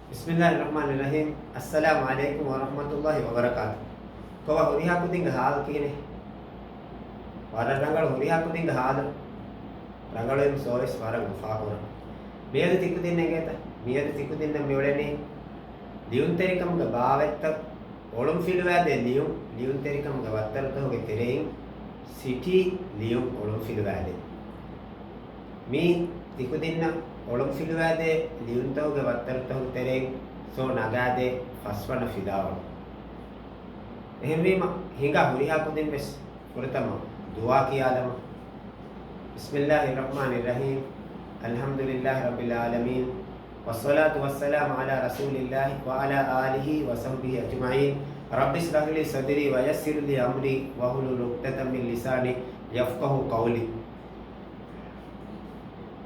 Bismillahirrahmanirrahim. Assalamualaikum warahmatullahi wabarakatuh. Kawa huriha kudinga haal kine. Wara rangal huriha kudinga haal. Rangal em sois wara gufakura. Miyadu tikudinne geta. Miyadu tikudinne mewleni. Liun terikam ga bawetta olum filwa de liun terikam ga wattar to ge terein city liun olum filwa de. Mi tikudinna olum filwade liuntawge wattartahu tereng so nagade faswana fidawa ehemima hinga huriha kudin bes furatama dua kiyadama bismillahirrahmanirrahim alhamdulillahi rabbil alamin wassalatu wassalamu ala rasulillah wa ala alihi wa sahbihi ajma'in rabbi ishrah li sadri wa yassir li amri wa hlul 'uqdatam min lisani yafqahu qawli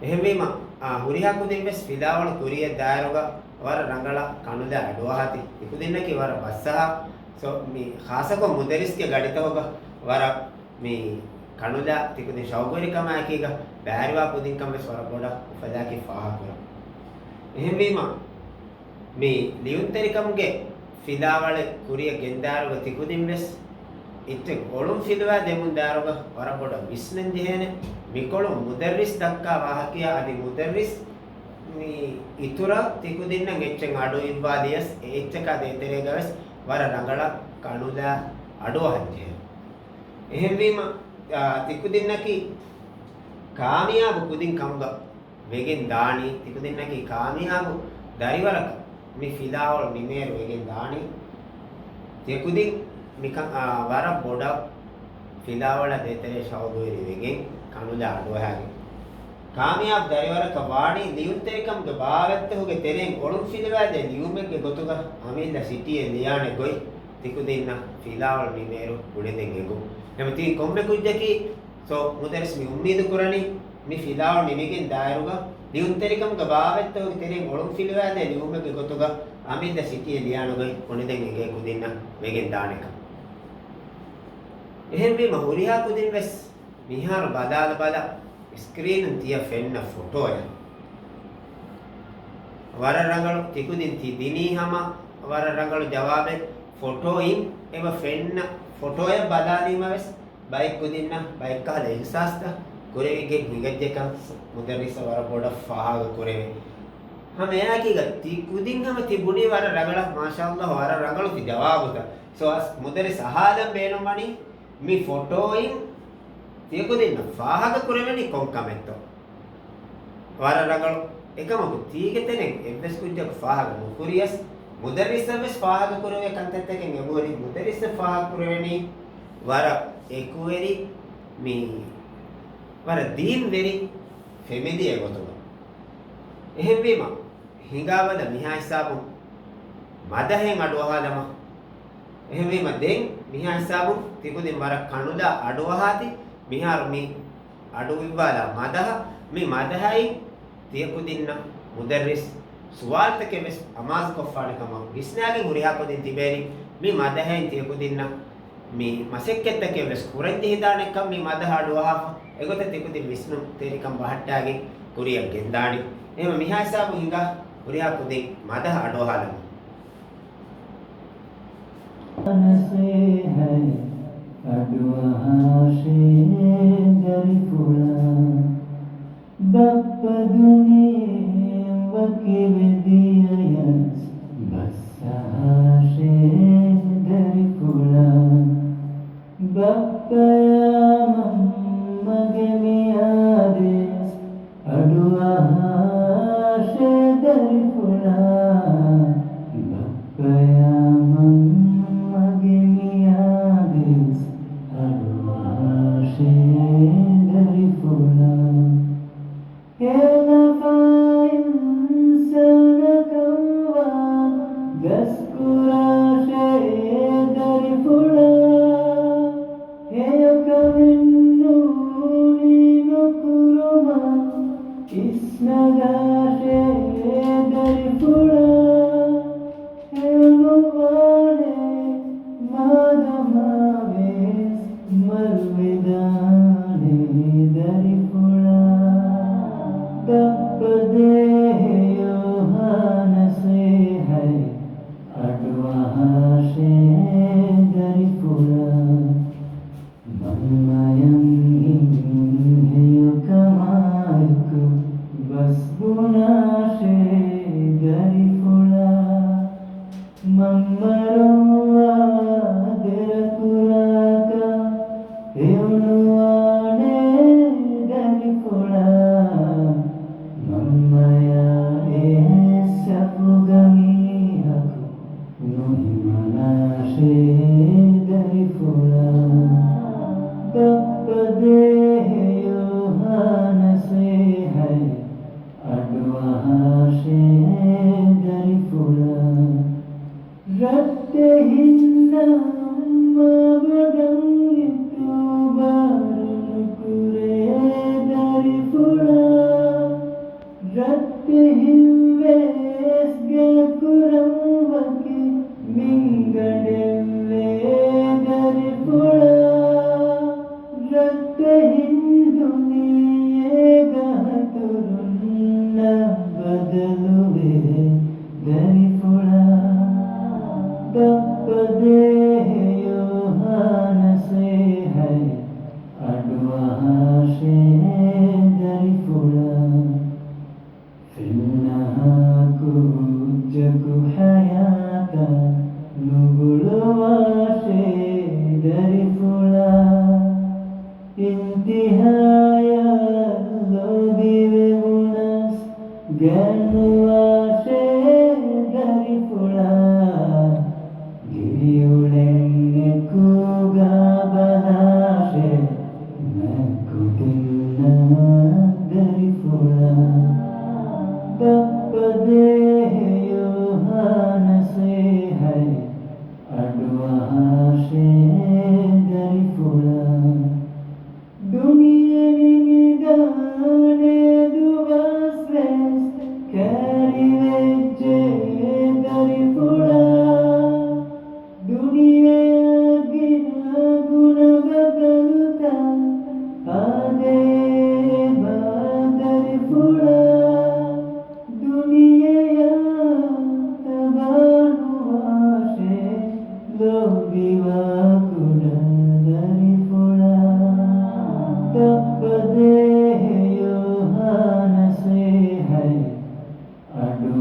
ehemima huriha kudin bes fidawal kuriya dairoga war rangala kanuda adwahati ikudinaki war bassaha so mi khasa ko mudaris ke gaditawoga war mi kanuda tikudin shawgori kama akiga bairwa kudin kam bes war boda ufada ki faha kura ehemima mi liunteri kamge fidawal kuriya gendaroga tikudin bes itte olum filwa demun daroga war boda visnen dihene mikolo mudarris dakka wahakiya adi mudarris mi itura tikudinna ecchen adu ibadiyas echeka de teregaves wara rangala kanuda adu hanje ehemwima tikudinnaki kaamiyab kudin kamga wegen daani tikudinnaki kaamiyab dariwaraka mi filawol nimer wegen daani tikudin mikan wara boda filawala de tere shawdori wegen kanuda aduhage kaamiyab dariwara kawani liunterikam ge baawette hoge tereng olum filwade liumegge gotuga amilla city e liyane goi tikudinna filawal nimeru gudeden egu emati komme kujjaki so mudaris mi ummeed kurani mi filawal nimegen dairuga liunterikam ge baawette hoge tereng olum filwade liumegge gotuga amilla city e liyane goi oniden ege kudinna wegen daaneka ehembe mahuriha kudin bes mihar badal bada screen tiya fenna photo ya wara rangalu tikudin ti dini hama wara rangalu jawabe photo in eva fenna photo ya badali maves bike kudinna bike ka le insasta kurege higajje ka mudarrisa wara boda fahaga kureve हम यहाँ की गति कुदिंग हम तिबुनी वाला रगड़ा माशाअल्लाह वाला रगड़ो ती जवाब होता सो मुदरे सहादम बेनो मनी मी फोटो इन තියකුදින්න ෆාහක කුරෙවෙනි කොංකමෙත්තෝ වර රගල එකම තීගෙ තෙනෙන් එබ්බස් කුජ්ජක ෆාහක මුකුරියස් මුදරිස්සමස් ෆාහක කුරෙවෙ කන්තෙත්තකෙන් එබෝරි මුදරිස්ස ෆාහක කුරෙවෙනි වර එකුවෙරි මි වර දීන් වෙරි ෆෙමිලි එගොතෝ එහෙම වීම හිඟාවද මිහා හිසාබු මදහෙන් අඩවහලම එහෙම වීම දෙන් මිහා හිසාබු තිකුදින් වර කණුදා අඩවහාති mihar mi adu ibala madaha mi madahai tiyakudinna mudarris suwal take mes amaz ko faade kama gisnage huriha ko din tiberi mi madahai tiyakudinna mi masekket take mes kurandi hidane kam mi madaha adu ha egote tikudin visnu terikam bahattage kuriya gendani ehma miha sabu hinga huriha ko din madaha adu halam Aduhashe dari fulan Bappa dunia wakibediyas Basahashe dari fulan Bappa yaman magemiyades Aduhashe dari fulan Bappa yaman magemiyades dari fulan Kena fain sana kawa gaskura dari fulan Heya kaminnu nino kuruma isnaga dari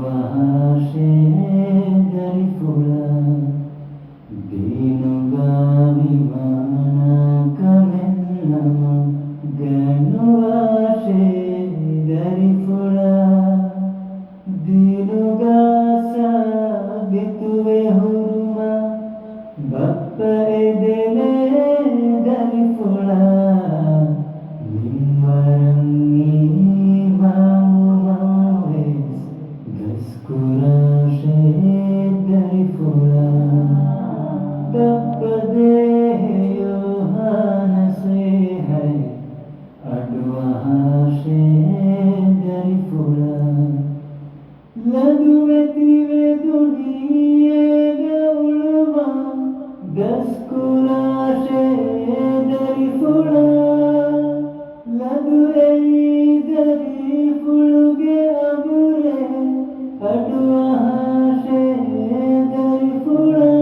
අඩුවහාශේ දරිපුලා දීනුගා විමානකමෙන්නම ගනුවාශේ දරිපුලා දීනුගා සාබිතුවේ හුරුමා බප්ප එදෙනේ දරිපුලා නිම්වරංගී මාමුමාවෙස් ගස්කුරාශේ දරිපුලා බප්ප දේයෝහානසේ හයි අඩුවහාශේ දරිපුලා ලදුවෙතිවේ දුනියේග උළුමා ගස්කුරාශේ දරිපුලා ලදුවෙයි දරිපුළුගේ අඹුරේ අඩුවහාශේ දරිපුලා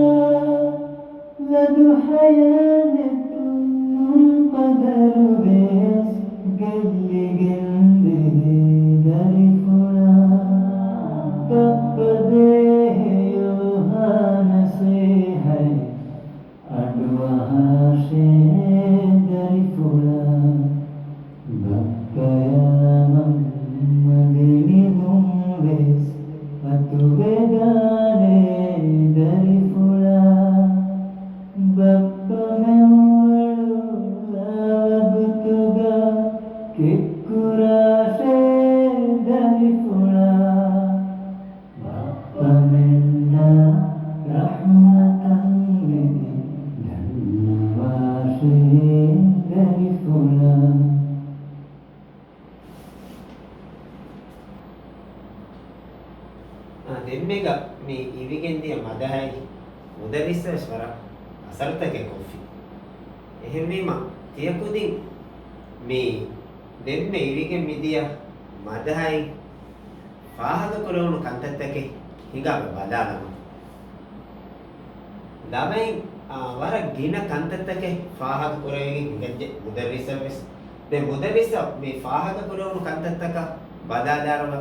ලදු හයනෙතුම් පදරුවෙස් ගෙල්ලිගෙන්දේ දරිපුලා බප්පදේයෝහානසේ හයි අඩුවහාශේ දරිපුලා බප්පයාමම්මගේ මුම්වෙස් අතුවෙගානේ දරිපුලා බප්ප මෙව්වලු ලවබුතුගා කික්කුරාශේ දරිපුලා බප්ප මෙන්න රහ්මතන් වෙදි ධන්නවාශේ දරිපුලා දෙම්මෙග මේ ඉවිගෙන්දිය මදහයි මුදවිස්සවර අසර්තකෙ coffee එහෙම වීම තියකුදින් මේ දෙම්මෙ ඉවිගෙන් මිදිය මදහයි පාහක කරවුණු කන්තත්තකේ හිඟාව බදාලම ළමයි වර ගින කන්තත්තකේ පාහක කරවෙගේ හිඟජ්ජ මුදවිස්සවස් දැන් මුදවිස්ස මේ පාහක කරවුණු කන්තත්තක බදාදාරව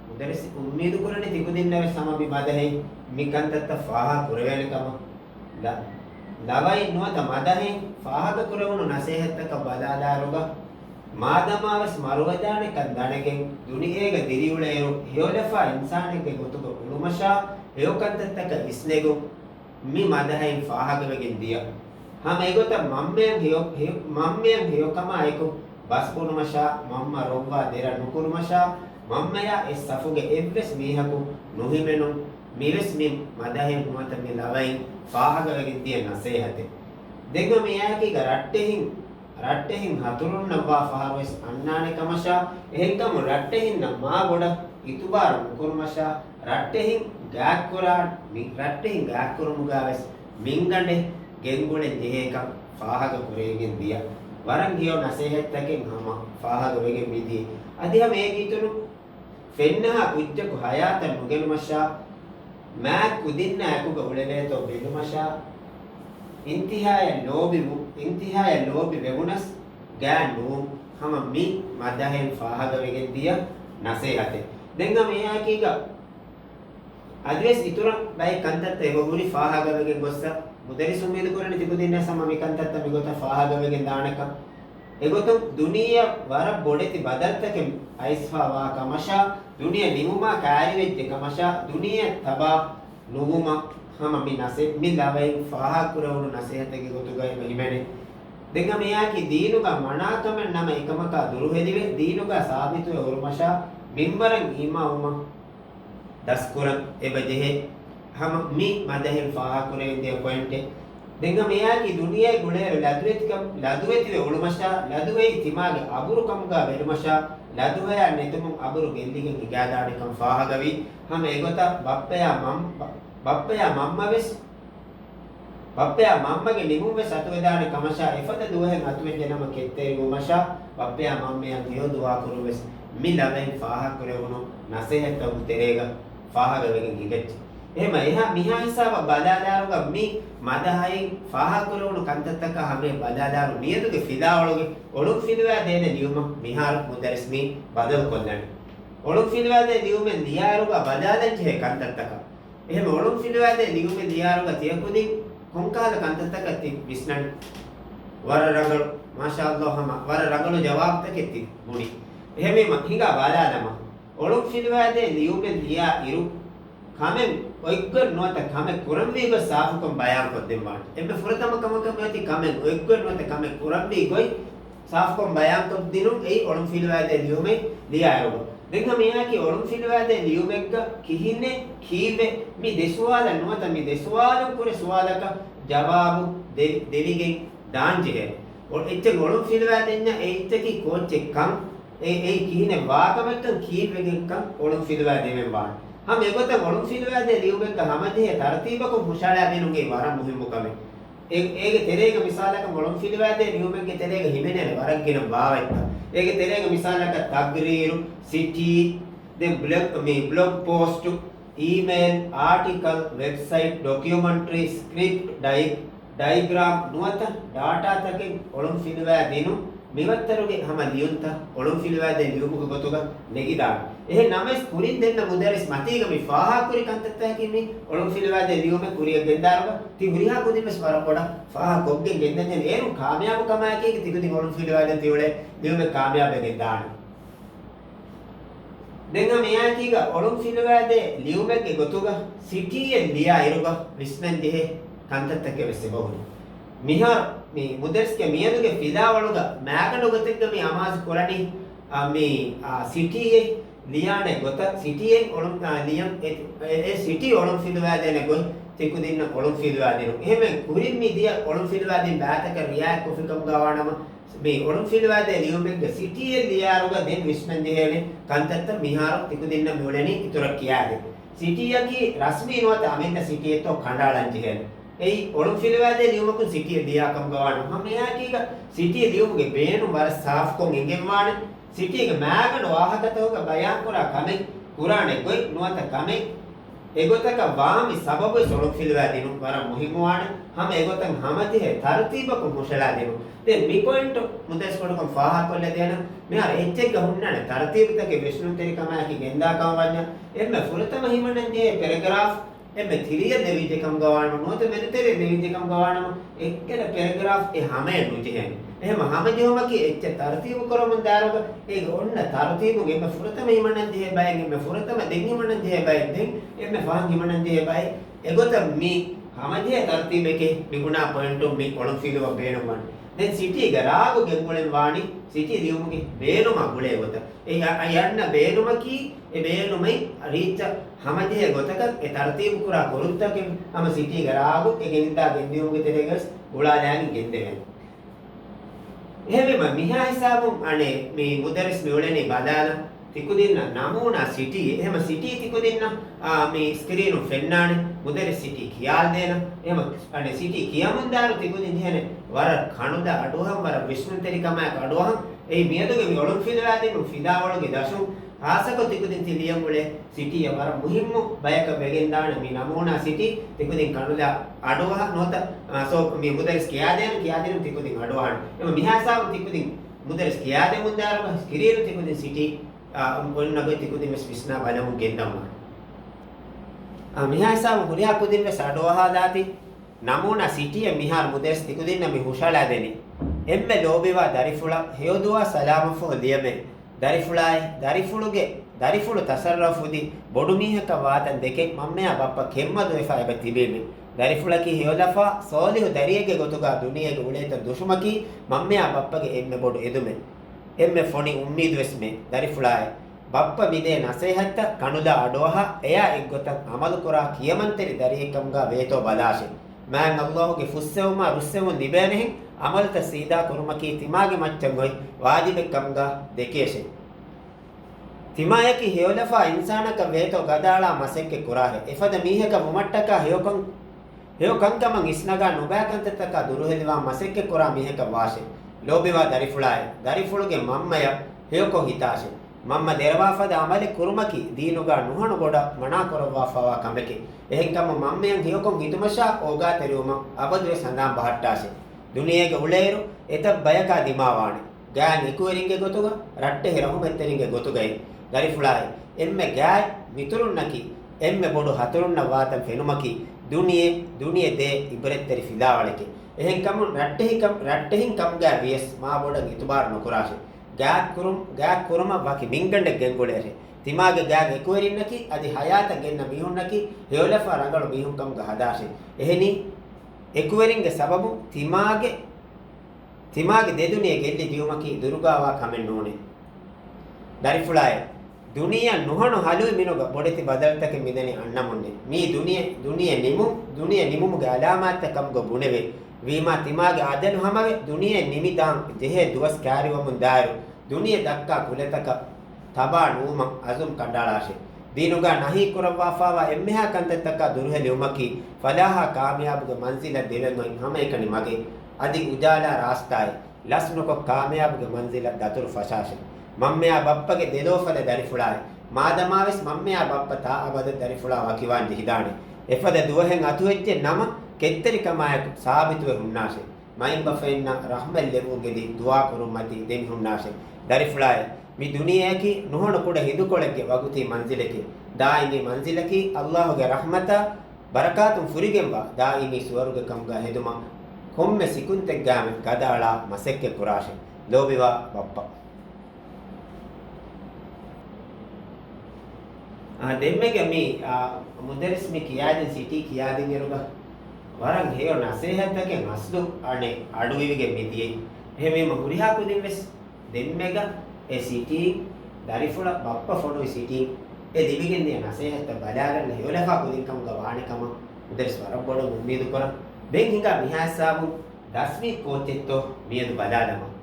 මුදරිස් උම්මීදු කරන්නේ තිකුදින්නව සමබි මදහයි මිකන්තත්ත ෆාහ කුරවැලකම ලවයි නොත මදහයි ෆාහක කුරවුණු නසේහත්තක බදාදාරුග මාදමාවස් මරුවදානක දණගෙන් දුනියේග දිරියුලේරු හියෝලෆා ඉන්සානෙගේ ගොතුක උළුමෂා හේකන්තත්තක ඉස්නෙගු මි මදහයි ෆාහක වෙගෙන් දිය හම ඒගොත මම්මයන් හියෝකම අයකු බස් කුරුමෂා මම්ම රොබ්වා දෙර නුකුරුමෂා මම්මයා ඒ සෆුගේ එව්වස් මීහකු නොහිමෙනු මිවස් මි මදහෙන් නුවත මි ලවයි ෆාහගවගෙන් තිය නසේහතේ දෙග මෙයාකීග රට්ටෙහින් හතුරුන් නවා ෆහරවස් අන්නානේ කමෂා එහෙන්කම රට්ටෙහින් නමා ගොඩ ඉතුබාර මුකුරුමෂා රට්ටෙහින් ගාක් කුරුමුගාවස් මින්ගඬේ ගෙන්ගොඩේ දෙහෙක ෆාහග කුරේගෙන් දිය වරන් ගියෝ නසේහත්තකෙන් හම ෆාහගවගෙන් මිදී අධිය මේ ගීතුණු ෆෙන්නහා කුච්චකු හයාත නුගෙනුමෂා මෑ කුදින්න ඇකුග උලලේතෝ බෙදුමෂා ඉන්තිහාය ලෝබි වෙවුනස් ගෑ නූ හම මි මදහෙන් ෆාහගවගෙන් දිය නසේහතේ දෙංග මෙයාකීග අදවස් ඉතුරන් බයි කන්තත්ත එවගුලි ෆාහගවගෙන් ගොස්ස මුදරි සුමේද කරන්නේ තිබුදින්න සම මි කන්තත්ත මිගොත ෆාහගවගෙන් දානක එගොතුම් දුනිය වර බොඩෙති බදත්තකෙන් අයිස්ෆාවා කමෂා දුනිය නිමුමා කාරිවෙච්ච කමෂා දුනිය තබා නුමුම හම මි නසේ මි ලවයින් ෆාහා කුරවුණු නසේහතගේ ගොතුගයි මෙලිමැනේ දෙංග මෙයාකි දීනුග මනාකමෙන් නම එකමකා දුරුහෙදිවේ දීනුග සාබිතුව උරුමෂා මින්වරන් ඊමා උම දස්කුරන් එබජෙහෙ හම මි මදහෙන් ෆාහා කුරෙන් දිය පොයින්ටේ දෙංග මෙයාකි දුනියයි ගුණේ ලදුවෙතිවේ උළුමෂා ලදුවෙයි තිමාගේ අබුරුකම්ගා වෙරුමෂා ලදුවයා නෙතුමු අබුරු ගෙල්ලිගෙන් ඉගාදානිකම් ෆාහගවි හම එගොත බප්පයා මම්මගේ නිමුම්වෙස් අතුවදානි කමෂා එෆද දුවහෙන් අතුවෙන් දෙනම කෙත්තේ ගුමෂා බප්පයා මම්මයන් හියෝ දුවා කුරුවෙස් මි ළමෙන් ෆාහා කුරවුණු නසේහත උතරේග ෆාහගවගෙන් ඉගෙච්ච එහෙම එහා මිහා හිසාව බදාදාරුග මි මදහයි ෆාහා කුරවුණු කන්තත්තක හමේ බදාදාරු නියතුගේ ෆිදාවලුගේ ඔළුක් ෆිදුවා දේන නියුම මිහාර මුදරිස් මි බදල් කොල්ලනි ඔළුම් ෆිල්වාදේ ලියුමෙන් ලියාරුගා බදාලෙන් ජේ කන්තත්තක එහෙම ඔළුම් ෆිල්වාදේ ලියුමෙන් ලියාරුගා තියකුදින් කොංකාල කන්තත්තක ති විස්නන් වර රංගල මාෂාඅල්ලාහ් හම වර රංගල ජවාබ් තකෙති මුනි එහෙම හිඟා බදාලම ඔළුම් ෆිල්වාදේ ලියුමෙන් ලියා ඉරු කමෙන් ඔයග්ග නොත කමෙන් කුරම්බීග සාෆුකම් බයන් කොද්දෙම්මාන එම්බ ෆුරතම කමකම යති කමෙන් ඔයග්ග නොත කමෙන් කුරම්බීගොයි සාෆුකම් බයන් කොද්දිනු ඒ ඔළුම් ෆිල්වාදේ ලියුමෙන් ලියාරුග දෙන්න මෙයාගේ ඔළුම් ෆිල්වාදේ ලියුමෙක්ග කිහින්නේ කීවේ මේ දෙසුවාල නොත මේ දෙසුවාලම් කුරේ සුවාලක ජවාබු දෙවිගෙන් දාන්ජේ එච්ච ඔළුම් ෆිල්වාදෙන්න ඒ ඉත්තකි කෝච් එක්කම් ඒ කිහිනේ වාකමෙක්කම් කීවෙගෙක්කම් ඔළුම් ෆිල්වාදේ මෙන් වාන हम एगोत वरुण फिलवादे लियुबे का हमदे तरतीब को मुशाला देनुगे वारा मुहिम कमे एक तेरेग मिसाल का वरुण फिलवादे लियुबे के तेरेग हिमेने वरगिन बावत एक तेरेग मिसाल का तकरीर सिटी दे blog post email article website documentary script diagram नुवत डाटा तक वरुण फिलवादेनु මෙවත්තරුගේ හැම ලියුන්ත ඔළුම් ෆිල්වාදේ ලියුමුක ගොතුක නෙගිදාන එහෙ නමස් කුරින් දෙන්න මුදරිස් මතීග මේ ෆාහා කුරි කන්තත්තා කිමි ඔළුම් ෆිල්වාදේ ලියුමේ කුරිය ගෙන්දාරුක ති හුරිහා කුදිමස් වර පොඩ ෆාහා කොග්ගේ ගෙන්දන්නේ ඒරු කාමයාබ කමායකේ තිකුදි ඔළුම් ෆිල්වාදේ තියොලේ ලියුමේ කාමයාබ ගෙන්දාන දෙන්න මෙයා කීග ඔළුම් ෆිල්වාදේ ලියුමේ ගොතුක සිටියේ ලියා ඉරුක විස්මන් දෙහෙ කන්තත්තකේ වෙස්සේ බොහුන මිහා මේ මුදර්ස්ගේ මියදුගේ ෆිදාවලුග මෑකඩොගතෙක්ග මේ අමාස් කොරණි මේ සිටියේ ලියානේ ගොත සිටියෙන් ඔළුම් ලියම් ඒ සිටි ඔළුම් ෆිල්වාදේන ගොයි තිකු දින්න ඔළුම් ෆිල්වාදේනු එහෙම කුරින් මිදිය ඔළුම් ෆිල්වාදෙන් බෑතක රියා කොෆිකම් ගාවනම මේ ඔළුම් ෆිල්වාදේ ලියුමෙක්ග සිටියේ ලියාරුග දෙන් විශ්මන් දෙහෙනේ කන්තත්ත මිහාර තිකු දින්න මොලෙනි ඉතුරු කියාගේ සිටියකි රස්මී නොත අමින්න සිටියේතෝ කණ්ඩාලන් ජෙහෙනේ ඒ ඔළුම් ෆිල්වාදේ ලියුමකුන් සිටිය ලියාකම් ගවන මම එයා කීක සිටිය ලියුමගේ බේනු වර සාෆ් කොන් එගෙම්වාන සිටියගේ මෑගන වාහකතෝක බයන් කරා කමෙන් කුරානේ ගොයි නොත කමෙන් එගොතක වාමි සබබ ඔළුම් ෆිල්වාදේනු වර මුහිමුවාන හැම එගොතන් හැමතිහෙ තරතිබක මුෂලා දෙනු දෙ මි පොයින්ට් මුදස් කොඩකම් ෆාහා කොල්ල දෙන මෙහර එච්චෙක් ගහුන්නන තරතිබතක විශ්ණු තෙරිකමයි ගෙන්දා කම වඤ්ඤ එම්ම ෆුරතම හිමනන්නේ පැරග්‍රාෆ් එමෙ තිරිය දෙවිජකම් ගවන්නම නොත මෙතෙරේ දෙවිජකම් ගවන්නම එක්කල පැරග්‍රාෆ් ඒ හැමේ නුජෙහෙන් එහෙම හැම ජොමකි එච්ච තරතිබ කරමුන් දාරක ඒක ඔන්න තරතිබුගේ එමෙ ෆුරතම හිමනන් දෙහෙ බයෙන් එමෙ ෆුරතම දෙන් හිමනන් දෙහෙ බයෙන් දෙන් එමෙ ෆාන් හිමනන් දෙහෙ බයි එගොත මි හැමදේ තරතිබකේ මිගුණා පොයින්ට් මි කොලම් ෆීලව බේනමන් දැන් සිටි ගරාගු ගෙම්ගොලෙන් වාණි සිටි ලියුමුගේ බේනුම ගුලේ ගොත ඒ යන්න බේනුමකි ඒ බේනුමයි රීච හැමදේ ගොතක ඒ තරතිබ කුරා කොරුත්තකෙන් හැම සිටි ගරාගු ඒ ගෙනින්දා ගෙන්දියුමුගේ තෙරේගස් උලා දැන් ගෙන්දෙවෙන් එහෙමම මිහා හිසාබුම් අනේ මේ මුදරිස් මෙවලනේ බදාන තිකුදින්න නමූනා සිටි එහෙම සිටි තිකුදින්න මේ ස්ක්‍රීන් ෆෙන්නානේ මුදරිස් සිටි කියාල් දෙන එහෙම අනේ සිටි කියමුන් දාරු තිකුදින් එහෙනේ වර කණුද අඩුවහම් වර විශ්නුතරිකම අඩුවහම් ඒ මියදුගේ මේ ඔළුම් ෆිදාදෙන් ෆිදාවලගේ දශු ආසක තිකුදින් තිලියම් වලේ සිටි වර මුහිම්මු බයක බෙගෙන් දාන මේ නමූනා සිටි තිකුදින් කණුද අඩුවහ නොත සෝ මේ මුදරිස් කියා දෙන තිකුදින් අඩුවහන් එම මිහාසාව තිකුදින් මුදරිස් කියා දෙමුන් දාරු ස්ක්‍රීන් තිකුදින් සිටි ඔන්නගේ තිකුදින් විශ්නා බලමු ගෙන්දම්මා මිහාසාව හුරියා කුදින් වෙ සඩෝහා දාති නමූනා සිටිය මිහාර මුදරිස් තිකුදින් නමි හුෂාලා දෙනි එම්මෙ ලෝබේවා දරිෆුලා හයෝදුවා සලාමෆෝ ලියමෙ දරිෆුලුගේ තසරෆුදි බොඩු මීහක වාදන් දෙකෙක් මම්මයා බප්පා කෙම්මදු එෆා තිබෙමි දරිෆුලකි හයෝදෆා සෝලිහු දරියගේ ගොතුගා දුනියගේ උලේත දුෂුමකි මම්මයා බප්පගේ එම්මෙ බොඩු එදුමෙ එම්මෙ ෆොනි උම්මීදු වෙස්මෙ දරිෆුලාය බප්ප මිදේ නසෙහත්ත කණුද අඩෝහ එයා එක් ගොතක් අමලු කරා කියමන්තරි දරියකම්ගා වේතෝ බදාෂෙ මෑන් අල්ලාහුගේ ෆුස්සෙවුමා රුස්සෙවුන් නිබෑනෙහින් අමලත සීදා කුරුමකි තිමාගේ මච්චන් ගොයි වාජිබෙක්කම්ගා දෙකේෂෙ තිමායකි හේවලෆා ඉන්සානක වේතෝ ගදාලා මසෙක්කෙ කුරාහෙ එෆද මීහක මුමට්ටක හේවකංකමන් ඉස්නගා නොබෑකන්තතක දුරුහෙදිවා මසෙක්කෙ කුරා මීහක වාෂෙ ලෝබෙවා දරිෆුලාය දරිෆුලුගේ මම්මය හේවකෝ හිතාෂෙ මම්ම දෙරවාෆද අමලි කුරුමකි දීනුගා නුහණු ගොඩ මනා කරවාෆවා කඹකි එහෙන්කම මම්මයන් හේවකොන් හිතුමෂා ඕගා තෙරුම අබදුවේ සඳාම් බහට්ටාෂෙ දුනියේගේ උලේරු එත බයකා දිමාවාණි ගෑන් ඉකුවරින්ගේ ගොතුග රට්ටේ රහුමෙත්තරින්ගේ ගොතුගයි dari fulai emme gai miturunnaki emme bodu haturunna watan fenumaki duniye de ibretteri fidawaleke ehen kamun rattehin kam ga vies ma bodan itubar nokurashe gaak kuruma waki mingande gengolere timage gaag ekurinnaki adi hayata genna mihunnaki heolafa rangalu mihun kam ga hadashe eheni ekuveringe sababu timage deduniye gelli diumaki durugawa kamen none dari fulai duniya nuhanu halu minoga bodeti badaltake mideni annamunne mi duniya nimumu ga alamat kam go buneve vima timage adenu hamage duniya nimidan jehe duwas kariwamun daru duniya dakka kuletaka taba numa azum kandalashe dinuga nahi kurawafawa emmeha kantetaka durheli umaki falaha kamyabuga manzila devengo hama ekani mage adi ujala rastai lasnuko kamyabuga manzila datur fashashe mammeya bappage dedofale dari fulai madamaves mammeya bappa ta abada dari fula wakiwan hidane efada duhen atuwecce nama ketteri kamaya sabituwe hunnashe mayin bafenna rahmal levugedi dua kurumati den hunnashe dari fulai mi duniyaki nuhono kuda hidukoleke waguti manzileke daimi manzilaki Allahuge rahmata barakatum furigemba daimi suwaruge kamga heduma komme sikunteggame kadala masekke kurashe lobiwa bappa demmege mi mudaris mi kiyadin city kiyadin eruga waran heyo nasehattake maslu ane aduwivige midiye heme ma huriha kudin ves demmega e city darifula bappa fodo city e divigen ne nasehatta balagan heyolefa kudin kam gawane kama mudaris warabodo ummedu kora ben hinga mihasabu dasmi kotetto miedu baladama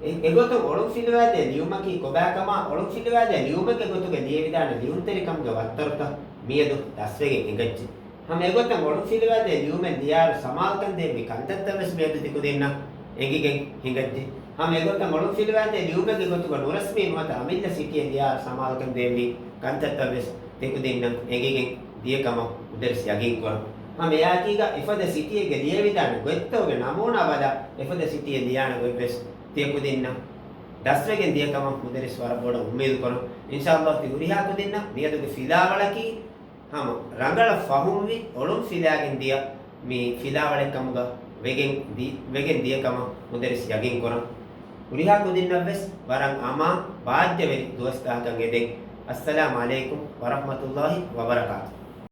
egotu olum filwade liumaki kobakama olum filwade liumake gotuge liyevidana liunterikam ge wattarta miedu daswege engajji ham egotan olum filwade liume diyaru samalkan de mi kantattaves miedu dikudinna engigen hingajji ham egotan olum filwade liumake gotuge nurasmi mata amilla sitiye diyaru samalkan de mi kantattaves dikudinna engigen diyekama uders yagin kor ham eyakiga ifada sitiye ge liyevidana gottoge namuna wada ifada sitiye diyana goibes තියකුදින්න දස්වගෙන් දියකම මුදරි ස්වර බොඩ උමේදු කරන ඉන්ෂාඅල්ලාහ් තිගුරිහා කුදින්න මියදුගේ ෆිදාවලකි හම රංගල ෆහුම්වි ඔලුම් ෆිදාගෙන් දිය මේ ෆිදාවලකමග වෙගෙන් දියකම මුදරි යගින් කරන උරිහා කුදින්න bus වරන් අමා වාජ්‍ය වෙරි දුවස්තාකන් ගෙදෙන් අස්සලාමු අලයිකුම් වරහ්මතුල්ලාහි වබරකාතුහු